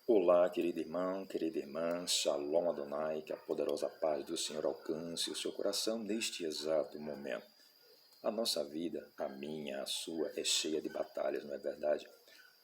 Olá, querido irmão, querida irmã, Shalom Adonai, que a poderosa paz do Senhor alcance o seu coração neste exato momento. A nossa vida, a minha, a sua, é cheia de batalhas, não é verdade?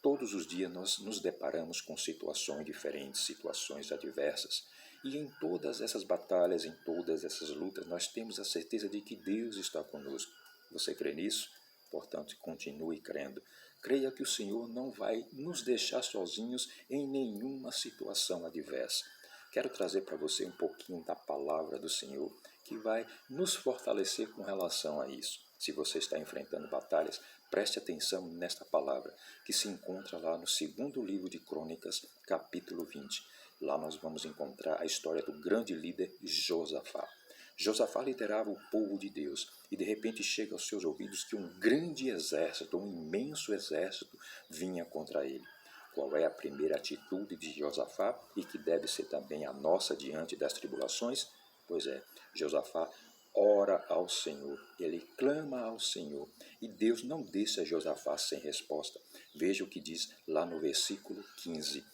Todos os dias nós nos deparamos com situações diferentes, situações adversas. E em todas essas batalhas, em todas essas lutas, nós temos a certeza de que Deus está conosco. Você crê nisso? Portanto, continue crendo. Creia que o Senhor não vai nos deixar sozinhos em nenhuma situação adversa. Quero trazer para você um pouquinho da palavra do Senhor que vai nos fortalecer com relação a isso. Se você está enfrentando batalhas, preste atenção nesta palavra, que se encontra lá no segundo livro de Crônicas, capítulo 20. Lá nós vamos encontrar a história do grande líder Josafá. Josafá liderava o povo de Deus e de repente chega aos seus ouvidos que um grande exército, um imenso exército, vinha contra ele. Qual é a primeira atitude de Josafá e que deve ser também a nossa diante das tribulações? Pois é, Josafá ora ao Senhor, ele clama ao Senhor e Deus não deixa Josafá sem resposta. Veja o que diz lá no versículo 15.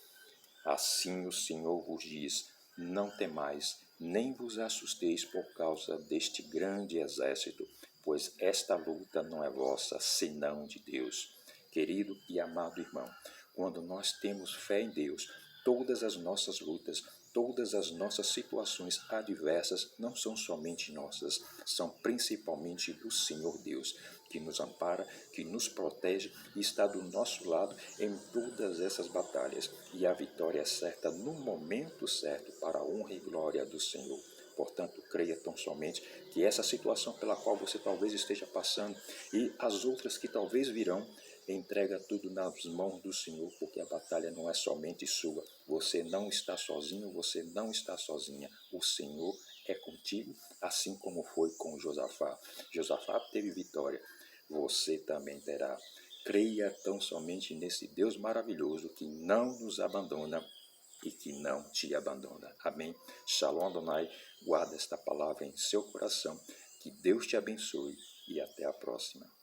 Assim o Senhor vos diz, não temais, nem vos assusteis por causa deste grande exército, pois esta luta não é vossa, senão de Deus. Querido e amado irmão, quando nós temos fé em Deus, todas as nossas lutas, todas as nossas situações adversas não são somente nossas, são principalmente do Senhor Deus, que nos ampara, que nos protege e está do nosso lado em todas essas batalhas. E a vitória é certa no momento certo para a honra e glória do Senhor. Portanto, creia tão somente que essa situação pela qual você talvez esteja passando e as outras que talvez virão, entrega tudo nas mãos do Senhor, porque a batalha não é somente sua. Você não está sozinho, você não está sozinha. O Senhor é contigo, assim como foi com Josafá. Josafá teve vitória, você também terá. Creia tão somente nesse Deus maravilhoso que não nos abandona e que não te abandona. Amém? Shalom Adonai, guarda esta palavra em seu coração. Que Deus te abençoe e até a próxima.